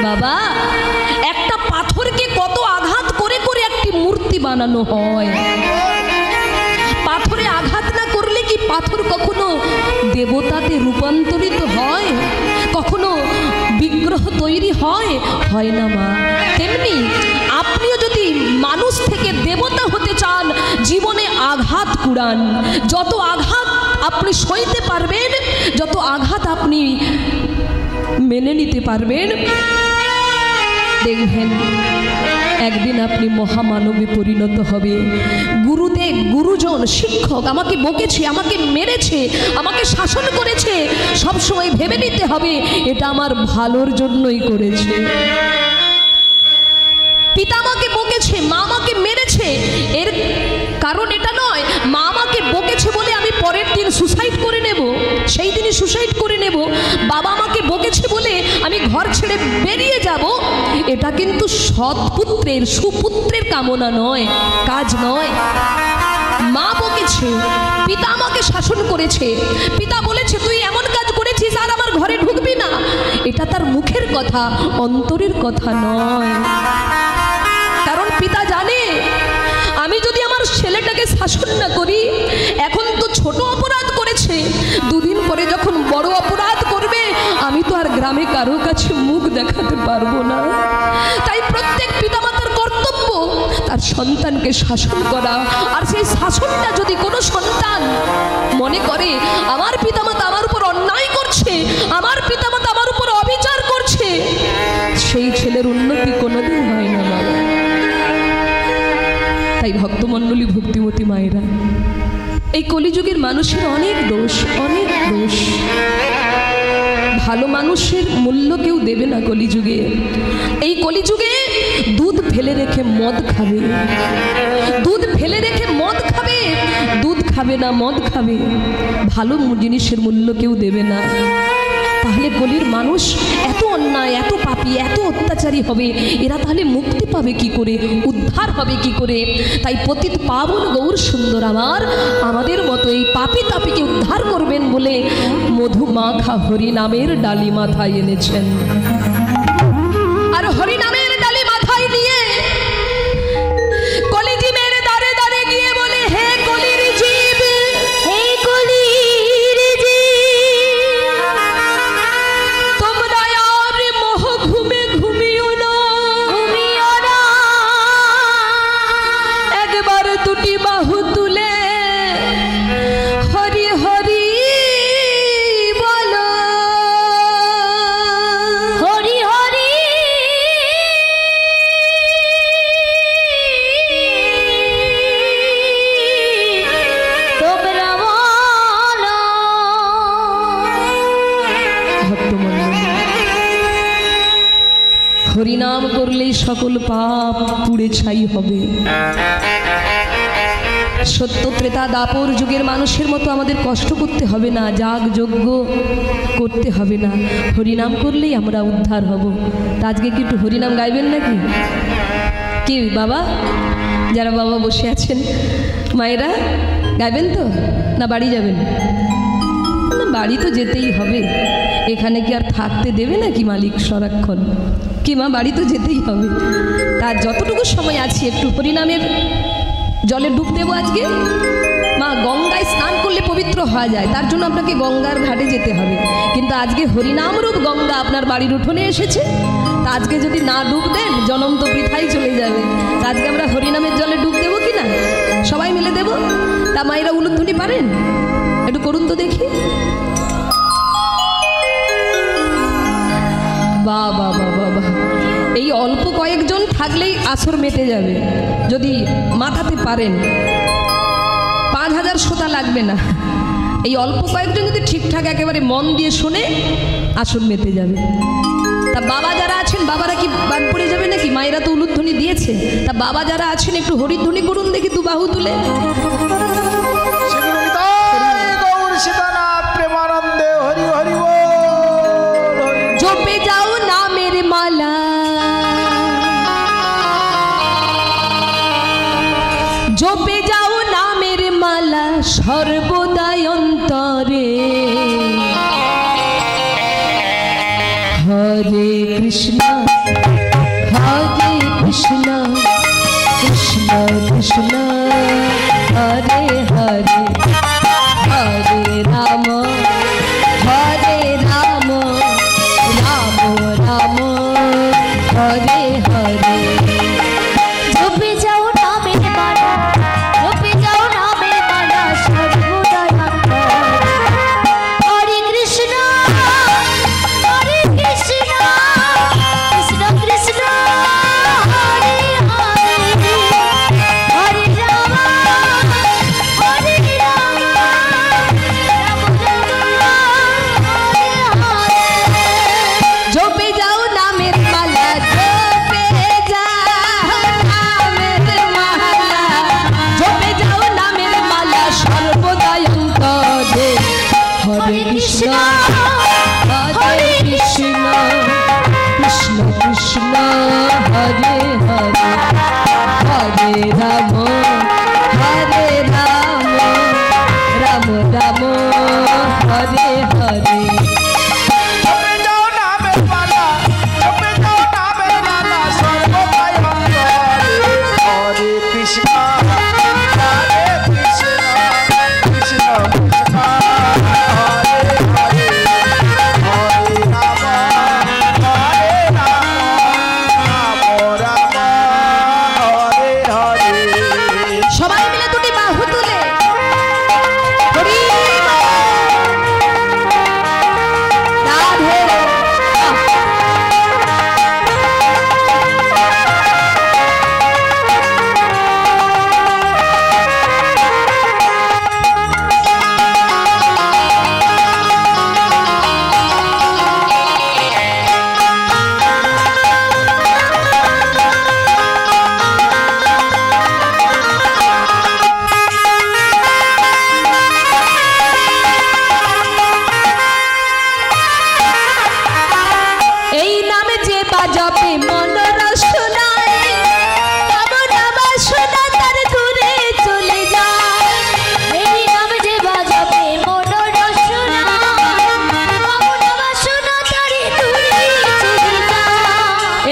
বাবা, একটা পাথরকে কত আঘাত করে করে একটি মূর্তি বানানো হয়। পাথরে আঘাত না করলে কি পাথর কখনো দেবতাতে রূপান্তরিত হয়? কখনো বিগ্রহ তৈরি হয়? হয় না মা। তেমনি আপনিও যদি মানুষ থেকে দেবতা হতে চান, জীবনে আঘাত কুড়ান। যত আঘাত আপনি সইতে পারবেন, যত আঘাত আপনি মেনে নিতে পারবেন, দেখবেন একদিন আপনি মহামানবে পরিণত হবে। গুরুদেব, গুরুজন, শিক্ষক আমাকে বকেছে, আমাকে মেরেছে, আমাকে শাসন করেছে, সবসময় ভেবে নিতে হবে এটা আমার ভালোর জন্যই করেছে। পিতা আমাকে বকেছে, মা আমাকে মেরেছে, এর কারণ এটা নয় মা আমাকে বকেছে বলে আমি পরের দিন সুসাইড করে নেব, সেই দিনই সুসাইড করে নেব। বাবা আমাকে বকেছে বলে আমি ঘর ছেড়ে বেরিয়ে যাব, এটা কিন্তু সৎপুত্রের, সুপুত্রের কামনা নয়, কাজ নয়। মা বকেছে, পিতা আমাকে শাসন করেছে, পিতা বলেছে তুই এমন কাজ করেছিস আর আমার ঘরে ঢুকবি না, এটা তার মুখের কথা, অন্তরের কথা নয়। কারণ পিতা জানে আমি যদি আমার ছেলেটাকে শাসন না করি, এখন তো ছোট অপরাধ করেছে, দুদিন পরে যখন বড় অপরাধ করবে আমি তো আর গ্রামে কারো কাছে মুখ দেখাতে পারবো না। তাই প্রত্যেক পিতামাতার কর্তব্য তার সন্তানকে শাসন করা। আর সেই শাসনটা যদি কোনো সন্তান মনে করে আমার পিতামাতা আমার উপর অন্যায় করছে, আমার পিতামাতা আমার উপর অবিচার করছে, সেই ছেলের উন্নতি কোনোদিন হয় না বাবা। তাই ভক্তমণ্ডলী, ভক্তিমতী মায়েরা, এই কলিযুগের মানুষের অনেক দোষ, অনেক দোষ। ভালো মানুষের মূল্য কেউ দেবে না কলিযুগে। এই কলিযুগে দুধ ফেলে রেখে মদ খাবে, দুধ ফেলে রেখে মদ খাবে, দুধ খাবে না মদ খাবে, ভালো জিনিসের মূল্য কেউ দেবে না। তাহলে কলির মানুষ এত অন্যায়, এত পাপী, এত অত্যাচারী হবে, এরা তাহলে মুক্তি পাবে কি করে, উদ্ধার হবে কি করে? তাই পতিত পাবন গৌর সুন্দর আমাদের মতো এই পাপী তাপীকে উদ্ধার করবেন বলে মধু মাখা হরিনামের ডালি মাথায় এনেছেন। আর হরিনামের ডালি মাথায় নিয়ে কলিজীবের দাঁড়ে দাঁড়ে গিয়ে বলে, হে কলির জীব, হে কলির জীব, তোমরা আর মোহ ঘুমে ঘুমিও না, ঘুমিও না, একবার দুটি বাহু তুলে হরি হরি বলো, হরি হরি তোমরা বলো। ভক্তমণ্ডলী, হরিনাম করলেই সকল পাপ পুড়ে ছাই হবে। সত্য ত্রেতা দাপর যুগের মানুষের মতো আমাদের কষ্ট করতে হবে না, যাগ যজ্ঞ করতে হবে না, হরিনাম করলেই আমরা উদ্ধার হব। তা আজকে কি একটু হরিনাম গাইবেন নাকি? কি বাবা, যারা বাবা বসে আছেন মায়েরা, গাইবেন তো না বাড়ি যাবেন? না, বাড়ি তো যেতেই হবে, এখানে কি আর থাকতে দেবে নাকি মালিক সারাক্ষণ? কি মা, বাড়ি তো যেতেই হবে। তার যতটুকু সময় আছে একটু হরিনামের জলে ডুব দেবো আজকে। মা, গঙ্গায় স্নান করলে পবিত্র হওয়া যায়, তার জন্য আপনাকে গঙ্গার ঘাটে যেতে হবে, কিন্তু আজকে হরিনামরূপ গঙ্গা আপনার বাড়ির উঠোনে এসেছে, তা আজকে যদি না ডুব দেন জনম তো বৃথাই চলে যাবে। তা আজকে আমরা হরিনামের জলে ডুব দেবো কি না? সবাই মিলে দেবো। তা মায়েরা উলুধ্বনি পারেন? একটু করুন তো দেখি। বাহ বাহ বাহ বাহ, এই অল্প কয়েকজন থাকলেই আসর মেটে যাবে যদি মাথাতে পারেন। 5000 শ্রোতা লাগবে না, এই অল্প কয়েকজন যদি ঠিকঠাক একেবারে মন দিয়ে শোনে আসর মেতে যাবে। তা বাবা যারা আছেন, বাবারা কি বাদ পড়ে যাবে নাকি? মায়েরা তো উলুধ্বনি দিয়েছে, তা বাবা যারা আছেন একটু হরিধ্বনি করুন দেখি, দু বাহু তুলে। প্রেমানন্দে হরি হরি জপে যাও নামের মালা, জপে যাও নামের মালা সর্বদাই অন্তরে, হরে কৃষ্ণ হরে কৃষ্ণ কৃষ্ণ কৃষ্ণ হরে হরে হরে রাম রাম রাম হরে হরে জপে যাও নামের মালা, জপে যাও নামের মালা সর্বদাই হরে কৃষ্ণ কৃষ্ণ কৃষ্ণ হরে হরে হরে রাম হরে রাম রাম রাম হরে হরে জপে যাও নামের মালা জপে যাও নামের মালা জপে যাও নামের মালা সর্বদাই অন্তরে হরে কৃষ্ণ হরে কৃষ্ণ কৃষ্ণ কৃষ্ণ হরে হরে হরে রাম রাম রাম হরে হরে জপে যাও নামের মালা, জপে যাও নামের মালা সর্বদাই অন্তরে হরে কৃষ্ণ কৃষ্ণ কৃষ্ণ হরে হরে হরে রাম রাম হরে হরে সবাই মিলে দুটি বাহু তুলে হরি রাধে এই নামে যে বাজাবে মন রসনায় কেমন আমার সোনা তার দূরে চলে যায় এই নাম যে বাজাবে মন রসনা, মন বাসনা তারে দূরে চলে যায়।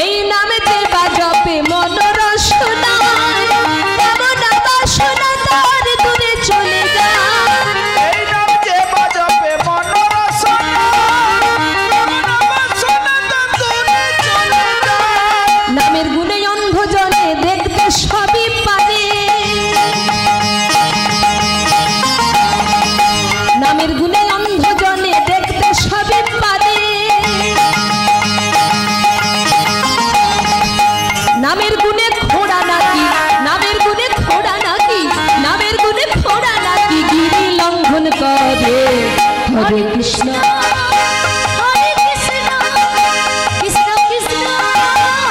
এই নামে যে বাজাবে মন রসনায় কেমন আমার সোনা তার দূরে চলে যায় এই নাম যে বাজাবে মন রসনা, মন বাসনা তার দূরে চলে যায়। নামের গুণে অন্ধজনে দেখতে সবই পারে নামের গুণে অন্ধজনে দেখতে সবই পারে নামের গুণে খোড়া নাকি নামের গুণে খোড়া নাকি নামের গুণে খোড়া নাকি গিরি লঙ্ঘন করে হরে কৃষ্ণ হরে কৃষ্ণ কৃষ্ণ কৃষ্ণ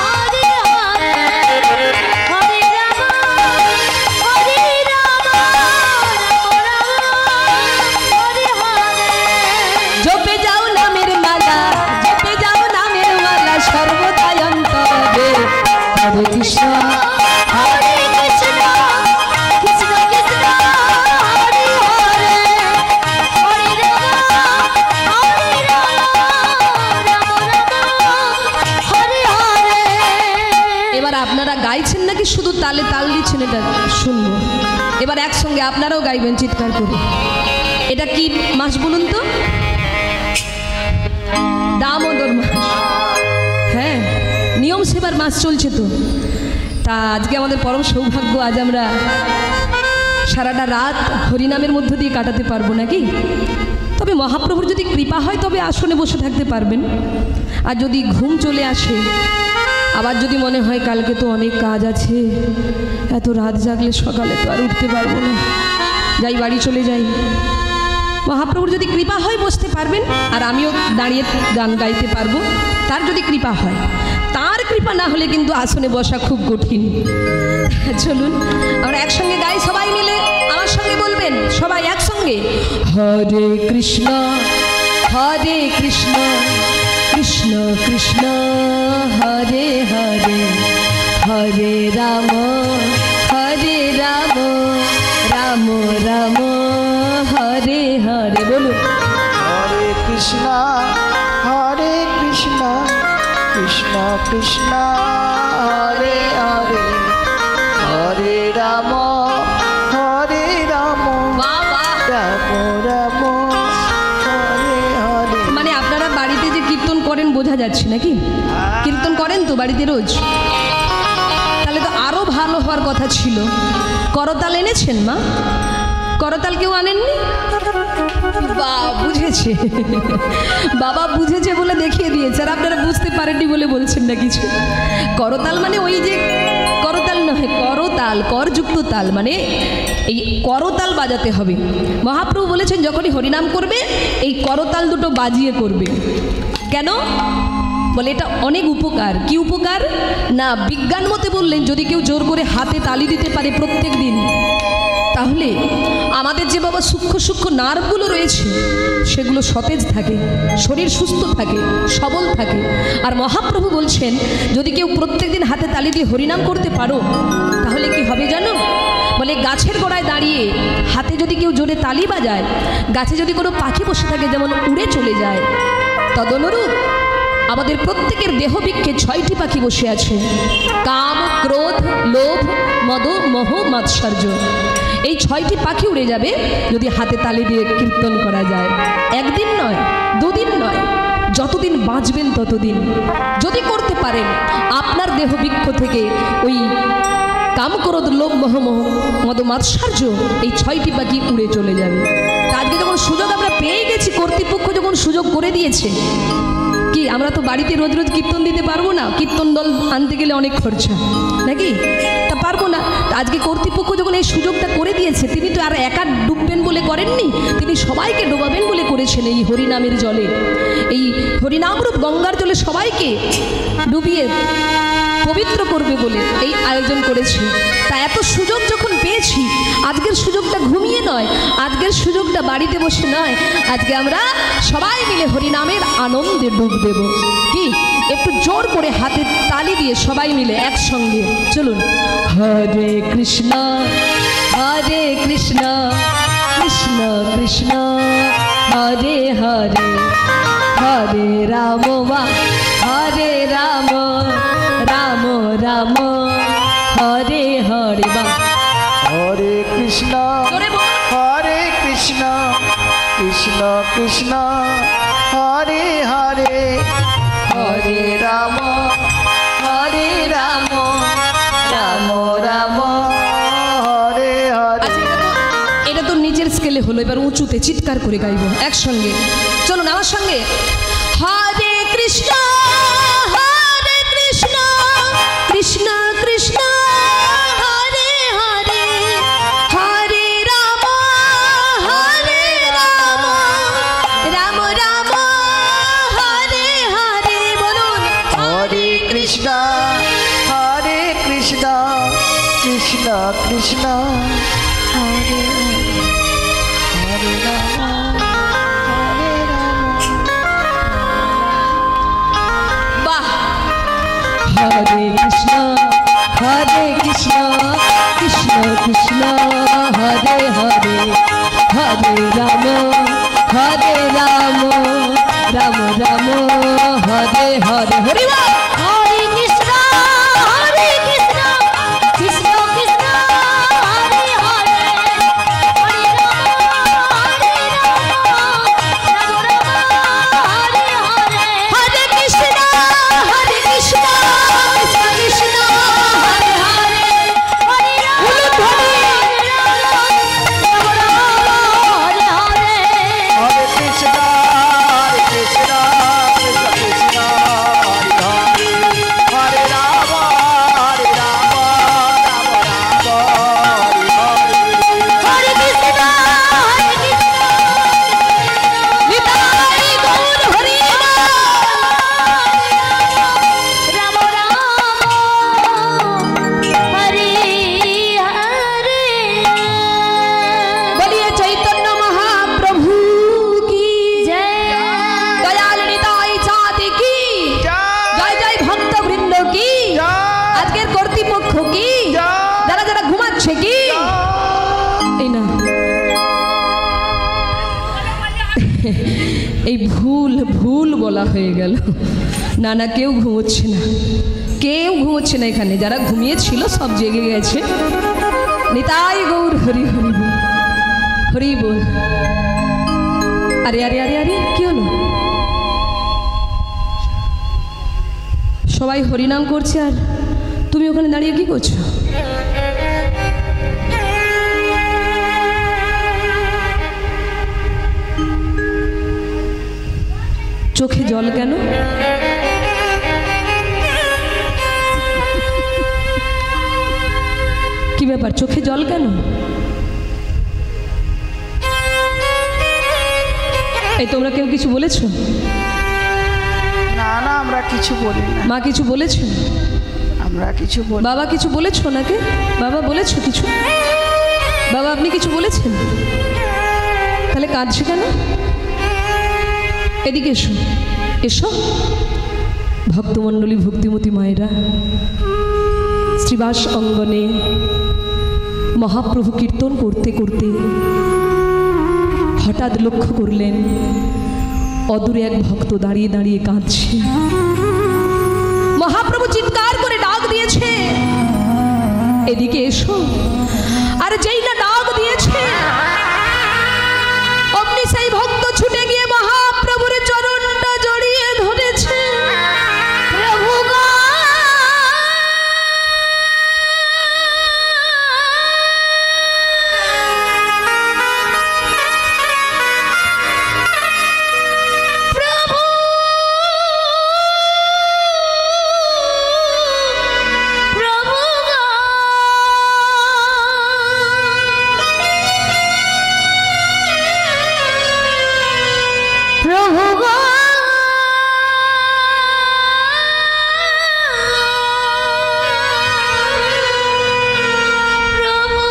হরে হরে হরে রাম রাম হরে হরে জপে যাও নামের মালা জপে যাও নামের মালা সর্বদাই অন্তরে হরে কৃষ্ণ হরে কৃষ্ণ কৃষ্ণ কৃষ্ণ হরে হরে হরে রাম রাম হরে হরে এবার আপনারা গাইছেন নাকি শুধু তালে তাল দিচ্ছেন এটা শুনবো এবার একসঙ্গে আপনারাও গাইবেন চিৎকার করে এটা কি মাস বলুন তো দামোদর মাস হ্যাঁ নিয়ম সেবার মাস চলছে তো তা আজকে আমাদের পরম সৌভাগ্য আজ আমরা সারাটা রাত হরিনামের মধ্য দিয়ে কাটাতে পারবো নাকি তবে মহাপ্রভুর যদি কৃপা হয় তবে আসনে বসে থাকতে পারবেন আর যদি ঘুম চলে আসে আবার যদি মনে হয় কালকে তো অনেক কাজ আছে এত রাত জাগলে সকালে তো আর উঠতে পারবো না যাই বাড়ি চলে যাই মহাপ্রভুর যদি কৃপা হয় বসতে পারবেন আর আমিও দাঁড়িয়ে গান গাইতে পারবো তার যদি কৃপা হয় তার কৃপা না হলে কিন্তু আসনে বসা খুব কঠিন চলুন আমরা একসঙ্গে গাই সবাই মিলে আমার সঙ্গে বলবেন সবাই একসঙ্গে হরে কৃষ্ণ কৃষ্ণ কৃষ্ণ হরে হরে হরে রাম রাম রাম হরে হরে বলুন হরে কৃষ্ণ কৃষ্ণ কৃষ্ণ হরে হরে হরে রাম হরে রাম বাহ বাহ। রাম রাম হরে হরে। মানে আপনারা বাড়িতে যে কীর্তন করেন বোঝা যাচ্ছে নাকি? কীর্তন করেন তো বাড়িতে রোজ? তাহলে তো আরো ভালো হওয়ার কথা ছিল। করতাল এনেছেন মা? করতাল কেউ আনেননি? বা বুঝেছে, বাবা বুঝেছে বলে দেখিয়ে দিয়েছে, আর আপনারা বুঝতে পারেননি বলে বলছেন না কিছু। করতাল মানে ওই যে করতাল নয়, করতাল, করযুক্ত তাল, মানে এই করতাল বাজাতে হবে। মহাপ্রভু বলেছেন যখনই হরিনাম করবে এই করতাল দুটো বাজিয়ে করবে। কেন? বলে এটা অনেক উপকার। কি উপকার? না, বিজ্ঞান মতে বললেন যদি কেউ জোর করে হাতে তালি দিতে পারে প্রত্যেক দিন, তাহলে আমাদের যে বাবা সূক্ষ্ম সূক্ষ্ম নার্ভগুলো রয়েছে সেগুলো সতেজ থাকে, শরীর সুস্থ থাকে, সবল থাকে। আর মহাপ্রভু বলছেন যদি কেউ প্রত্যেক দিন হাতে তালি দিয়ে হরিনাম করতে পারো তাহলে কি হবে জানো? বলে গাছের গোড়ায় দাঁড়িয়ে হাতে যদি কেউ জোরে তালি বাজায়, গাছে যদি কোনো পাখি বসে থাকে যেমন উড়ে চলে যায়, তদনুরূপ আমাদের প্রত্যেকের দেহবৃক্ষে 6টি পাখি বসে আছে। কাম, ক্রোধ, লোভ, মদ, মোহ, মাৎসর্য। এই 6টি পাখি উড়ে যাবে যদি হাতে তালি দিয়ে কীর্তন করা যায়। একদিন নয়, দুদিন নয়, যতদিন বাঁচবেন ততদিন যদি করতে পারেন আপনার দেহবৃক্ষ থেকে ওই কাম, ক্রোধ, লোভ, মোহ, মদ, মাৎসর্য এই 6টি পাখি উড়ে চলে যাবে। তা আজকে যখন সুযোগ আমরা পেয়ে গেছি, কর্তৃপক্ষ যখন সুযোগ করে দিয়েছে, কি আমরা তো বাড়িতে রোজ রোজ কীর্তন দিতে পারবো না? কীর্তন দল আনতে গেলে অনেক খরচা নাকি? তা পারবো না। আজকে কর্তৃপক্ষ যখন এই সুযোগটা করে দিয়েছে, তিনি তো আর একা ডুববেন বলে করেননি, তিনি সবাইকে ডোবাবেন বলে করেছেন। এই হরিনামের জলে, এই হরিনামরূপ গঙ্গার জলে সবাইকে ডুবিয়ে পবিত্র করবে বলে এই আয়োজন করেছে। তা এত সুযোগ যখন পেয়েছি, আজকের সুযোগটা ঘুমিয়ে নয়, আজকের সুযোগটা বাড়িতে বসে নয়, আজকে আমরা সবাই মিলে হরিনামের আনন্দে ডুব দেব। কি একটু জোর করে হাতে তালি দিয়ে সবাই মিলে একসঙ্গে চলুন। হরে কৃষ্ণ হরে কৃষ্ণ কৃষ্ণ কৃষ্ণ হরে হরে হরে রাম হরে রাম রাম রাম হরে হরে। বা হরে কৃষ্ণ জোরে বল। হরে কৃষ্ণ কৃষ্ণ কৃষ্ণ হরে হরে হরে রাম হরে রাম রাম রাম হরে হরে। আচ্ছা, এটা তো নিচের স্কেলে হলো, এবার উঁচুতে চিৎকার করে গাইবো একসঙ্গে। চলুন আমার সঙ্গে। হরে কৃষ্ণ হরে কৃষ্ণ কৃষ্ণ কৃষ্ণ হরে হরে হরে রাম রাম রাম হরে হরে। বলুন হরে কৃষ্ণ হরে কৃষ্ণ কৃষ্ণ কৃষ্ণ হরে হরে রাম হরে রাম। বাহ। হরে কৃষ্ণ কৃষ্ণ কৃষ্ণ কৃষ্ণ হরে হরে হরে রাম রাম রাম হরে হরে। হরি বল। হরে কৃষ্ণ কৃষ্ণ কৃষ্ণ হরে হরে হরে এই ভুল ভুল বলা হয়ে গেল। না না, কেউ ঘুমোচ্ছে না, কেউ ঘুমোচ্ছে না এখানে। যারা ঘুমিয়েছিল সব জেগে গেছে। নিতাই গৌর হরি হরি বল, হরি বল। আরে আরে আরে আরে, কি হলো? সবাই হরিনাম করছে আর তুমি ওখানে দাঁড়িয়ে কি করছো? চোখে জল কেন? কি ব্যাপার, চোখে জল কেন? এই তোমরা কেউ কিছু বলেছো? না না, আমরা কিছু বলি না। মা কিছু বলেছো? আমরা কিছু বলি। বাবা কিছু বলেছো নাকি? বাবা বলেছো কিছু? বাবা আপনি কিছু বলেছেন? তাহলে কাঁদছে কেন? এদিকে এসো, এসো। ভক্তমণ্ডলী, ভক্তিমতী মায়েরা, শ্রীবাস অঙ্গনে মহাপ্রভু কীর্তন করতে করতে হঠাৎ লক্ষ্য করলেন অদূরে এক ভক্ত দাঁড়িয়ে দাঁড়িয়ে কাঁদছে। মহাপ্রভু চিৎকার করে ডাক দিয়েছে, এদিকে এসো। আর যেই না ডাক দিয়েছে, অমনি সেই ভক্ত ছুটে গিয়ে মহাপ্রভুর চরণটা জড়িয়ে ধরেছে। প্রভু গো, প্রভু, প্রভু গো, প্রভু গো, প্রভু,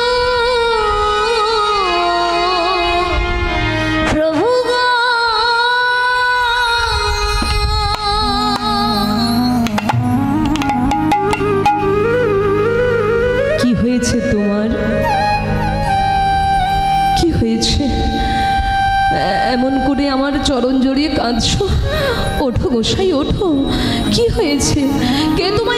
প্রভু গো। কি হয়েছে তোমার? কি হয়েছে? এমন করে আমার চরণ জড়িয়ে কাঁদছো? ওঠো গোসাই, ওঠো। কি হয়েছে? কে তোমার